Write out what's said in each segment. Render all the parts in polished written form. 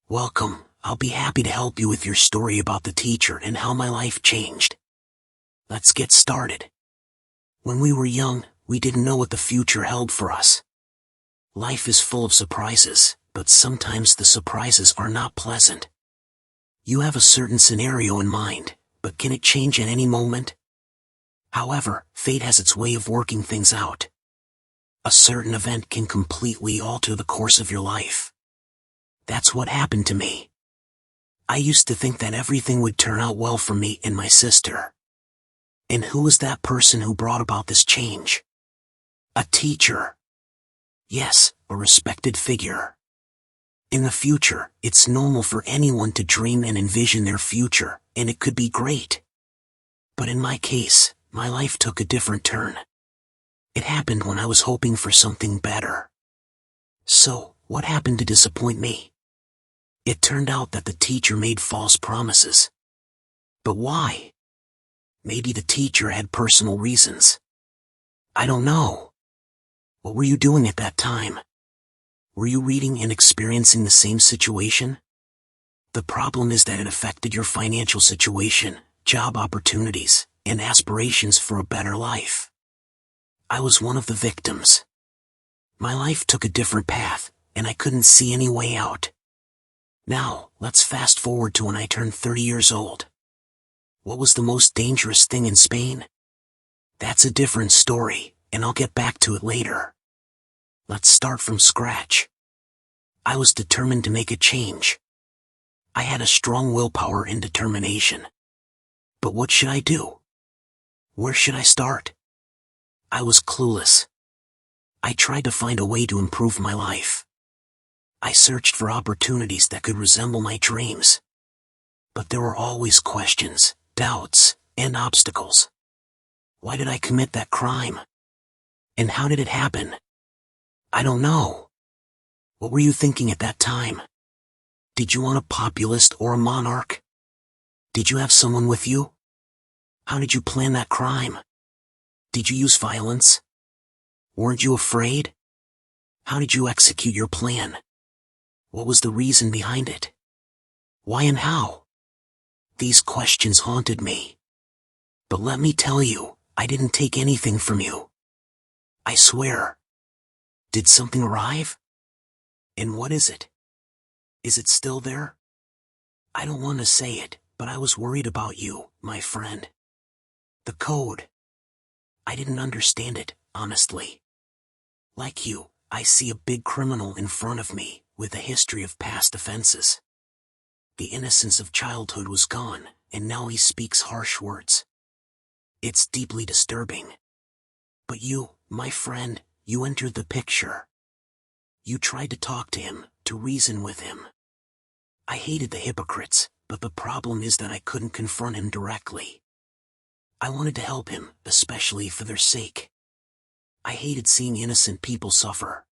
Welcome. I'll be happy to help you with your story about the teacher and how my life changed. Let's get started. When we were young, we didn't know what the future held for us. Life is full of surprises, but sometimes the surprises are not pleasant. You have a certain scenario in mind, but can it change at any moment? However, fate has its way of working things out. A certain event can completely alter the course of your life. That's what happened to me. I used to think that everything would turn out well for me and my sister. And who was that person who brought about this change? A teacher. Yes, a respected figure. In the future, it's normal for anyone to dream and envision their future, and it could be great. But in my case, my life took a different turn. It happened when I was hoping for something better. So, what happened to disappoint me? It turned out that the teacher made false promises. But why? Maybe the teacher had personal reasons. I don't know. What were you doing at that time? Were you reading and experiencing the same situation? The problem is that it affected your financial situation, job opportunities, and aspirations for a better life. I was one of the victims. My life took a different path, and I couldn't see any way out. Now, let's fast forward to when I turned 30 years old. What was the most dangerous thing in Spain? That's a different story, and I'll get back to it later. Let's start from scratch. I was determined to make a change. I had a strong willpower and determination. But what should I do? Where should I start? I was clueless. I tried to find a way to improve my life. I searched for opportunities that could resemble my dreams. But there were always questions, doubts, and obstacles. Why did I commit that crime? And how did it happen? I don't know. What were you thinking at that time? Did you want a populist or a monarch? Did you have someone with you? How did you plan that crime? Did you use violence? Weren't you afraid? How did you execute your plan? What was the reason behind it? Why and how? These questions haunted me. But let me tell you, I didn't take anything from you. I swear. Did something arrive? And what is it? Is it still there? I don't want to say it, but I was worried about you, my friend. The code. I didn't understand it, honestly. Like you, I see a big criminal in front of me, with a history of past offenses. The innocence of childhood was gone, and now he speaks harsh words. It's deeply disturbing. But you, my friend, you entered the picture. You tried to talk to him, to reason with him. I hated the hypocrites, but the problem is that I couldn't confront him directly. I wanted to help him, especially for their sake. I hated seeing innocent people suffer.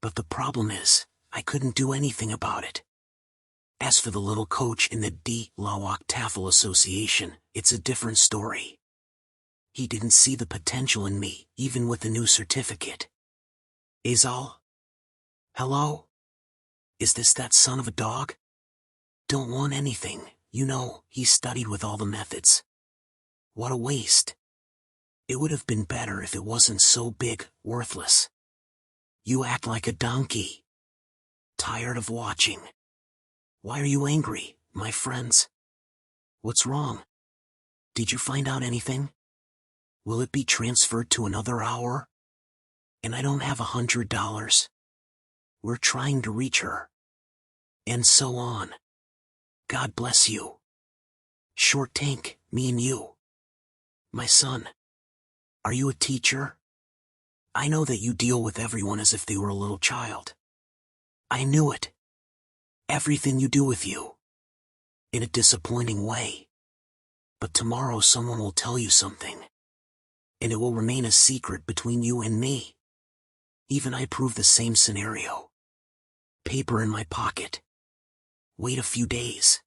But the problem is, I couldn't do anything about it. As for the little coach in the De La Tafel Association, it's a different story. He didn't see the potential in me, even with the new certificate. Azal? Hello? Is this that son of a dog? Don't want anything, you know, he studied with all the methods. What a waste. It would have been better if it wasn't so big, worthless. You act like a donkey. Tired of watching. Why are you angry, my friends? What's wrong? Did you find out anything? Will it be transferred to another hour? And I don't have $100. We're trying to reach her. And so on. God bless you. Short tank, me and you. My son. Are you a teacher? I know that you deal with everyone as if they were a little child. I knew it. Everything you do with you. In a disappointing way. But tomorrow someone will tell you something. And it will remain a secret between you and me. Even I prove the same scenario. Paper in my pocket. Wait a few days.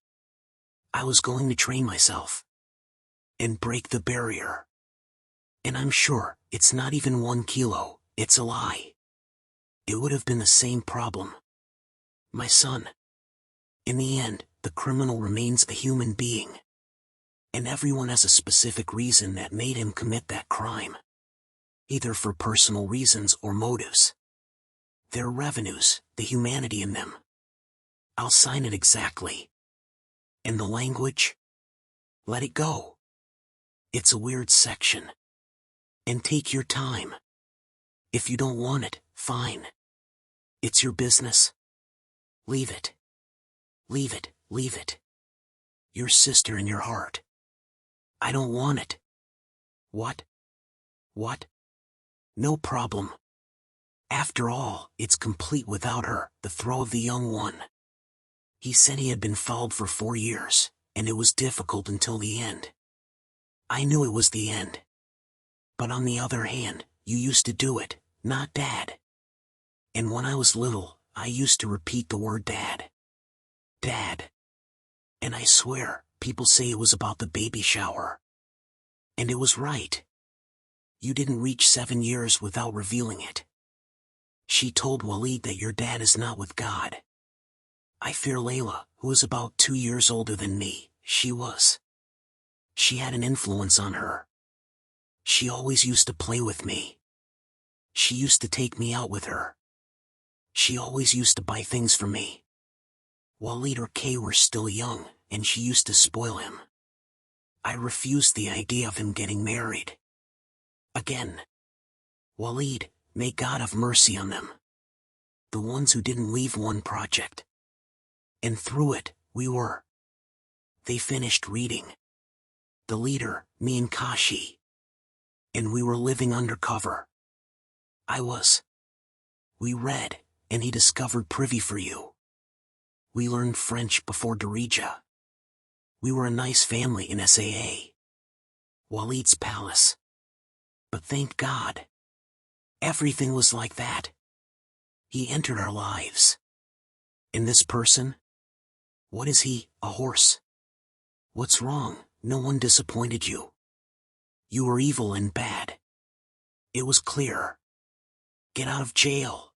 I was going to train myself. And break the barrier. And I'm sure, it's not even 1 kilo, it's a lie. It would have been the same problem. My son. In the end, the criminal remains a human being. And everyone has a specific reason that made him commit that crime. Either for personal reasons or motives. Their revenues, the humanity in them. I'll sign it exactly. And the language? Let it go. It's a weird section. And take your time. If you don't want it, fine. It's your business. Leave it. Leave it, leave it. Your sister in your heart. I don't want it. What? What? No problem. After all, it's complete without her, the throw of the young one. He said he had been followed for 4 years, and it was difficult until the end. I knew it was the end. But on the other hand, you used to do it, not Dad. And when I was little, I used to repeat the word Dad. Dad. And I swear, people say it was about the baby shower. And it was right. You didn't reach 7 years without revealing it. She told Waleed that your dad is not with God. I fear Layla, who is about 2 years older than me, she was. She had an influence on her. She always used to play with me. She used to take me out with her. She always used to buy things for me. Waleed or Kay were still young, and she used to spoil him. I refused the idea of him getting married. Again. Waleed, may God have mercy on them. The ones who didn't leave one project. And through it, we were. They finished reading. The leader, me and Kashi. And we were living undercover. I was. We read, and he discovered Privy for You. We learned French before Darija. We were a nice family in SAA. Waleed's palace. But thank God. Everything was like that. He entered our lives. And this person? What is he, a horse? What's wrong? No one disappointed you. You were evil and bad. It was clear. Get out of jail.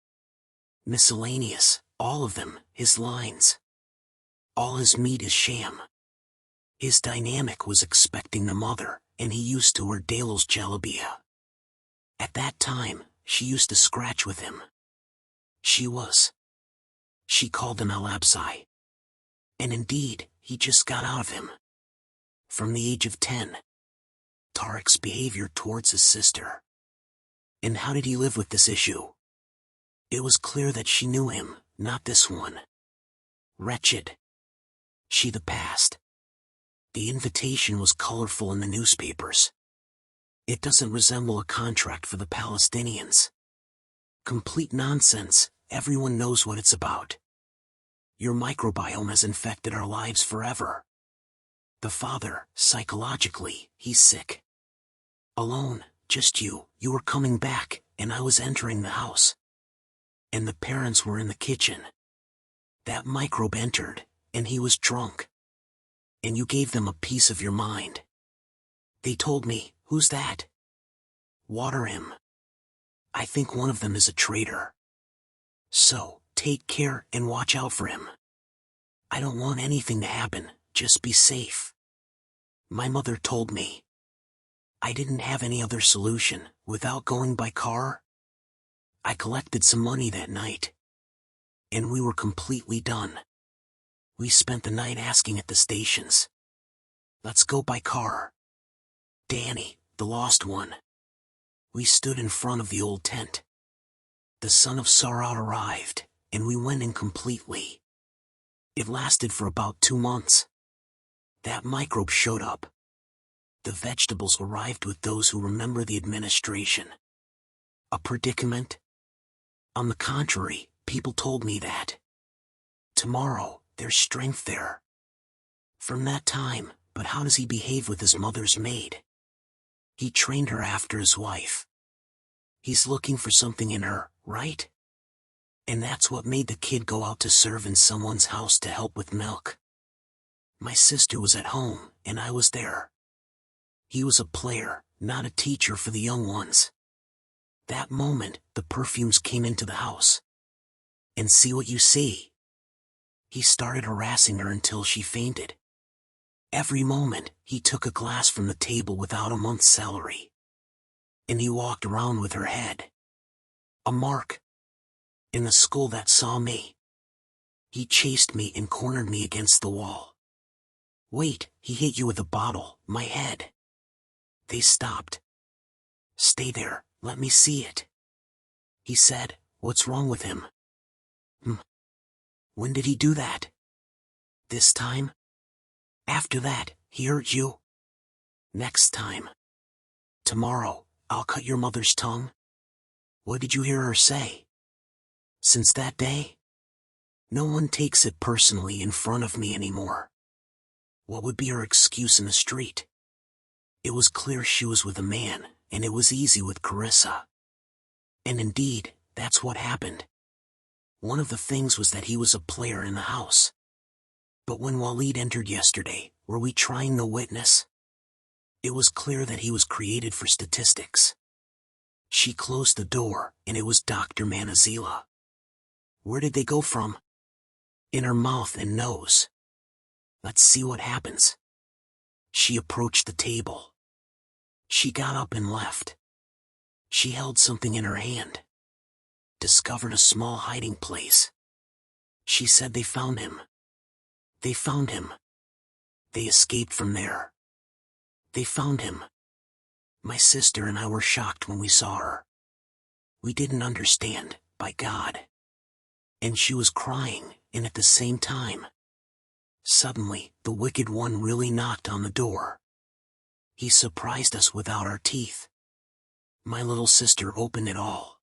Miscellaneous, all of them, his lines. All his meat is sham. His dynamic was expecting the mother, and he used to wear Dalo's jalabia. At that time, she used to scratch with him. She called him Al-Absai. And indeed, he just got out of him. From the age of 10. Tariq's behavior towards his sister. And how did he live with this issue? It was clear that she knew him, not this one. Wretched. She the past. The invitation was colorful in the newspapers. It doesn't resemble a contract for the Palestinians. Complete nonsense, everyone knows what it's about. Your microbiome has infected our lives forever. The father, psychologically, he's sick. Alone, just you were coming back, and I was entering the house. And the parents were in the kitchen. That microbe entered, and he was drunk. And you gave them a piece of your mind. They told me, who's that? Water him. I think one of them is a traitor. So, take care and watch out for him. I don't want anything to happen, just be safe. My mother told me. I didn't have any other solution, without going by car. I collected some money that night. And we were completely done. We spent the night asking at the stations. Let's go by car. Danny, the lost one. We stood in front of the old tent. The son of Sarat arrived, and we went in completely. It lasted for about 2 months. That microbe showed up. The vegetables arrived with those who remember the administration. A predicament? On the contrary, people told me that. Tomorrow, there's strength there. From that time, but how does he behave with his mother's maid? He trained her after his wife. He's looking for something in her, right? And that's what made the kid go out to serve in someone's house to help with milk. My sister was at home, and I was there. He was a player, not a teacher for the young ones. That moment, the perfumes came into the house. And see what you see. He started harassing her until she fainted. Every moment, he took a glass from the table without a month's salary. And he walked around with her head. A mark. In the school that saw me. He chased me and cornered me against the wall. Wait, he hit you with a bottle, my head. They stopped. Stay there, let me see it. He said, what's wrong with him? When did he do that? This time? After that, he hurt you? Next time. Tomorrow, I'll cut your mother's tongue. What did you hear her say? Since that day? No one takes it personally in front of me anymore. What would be her excuse in the street? It was clear she was with a man, and it was easy with Carissa. And indeed, that's what happened. One of the things was that he was a player in the house. But when Waleed entered yesterday, were we trying the witness? It was clear that he was created for statistics. She closed the door, and it was Dr. Manazila. Where did they go from? In her mouth and nose. Let's see what happens. She approached the table. She got up and left. She held something in her hand. Discovered a small hiding place. She said they found him. They found him. They escaped from there. They found him. My sister and I were shocked when we saw her. We didn't understand, by God. And she was crying, and at the same time. Suddenly, the wicked one really knocked on the door. He surprised us without our teeth. My little sister opened it all.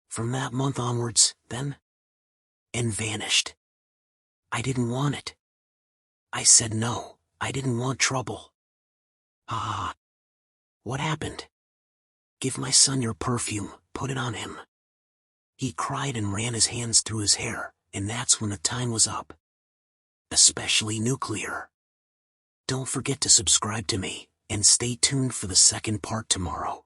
From that month onwards, then, and vanished. I didn't want it. I said no, I didn't want trouble. Ah. What happened? Give my son your perfume, put it on him. He cried and ran his hands through his hair, and that's when the time was up. Especially nuclear. Don't forget to subscribe to me, and stay tuned for the second part tomorrow.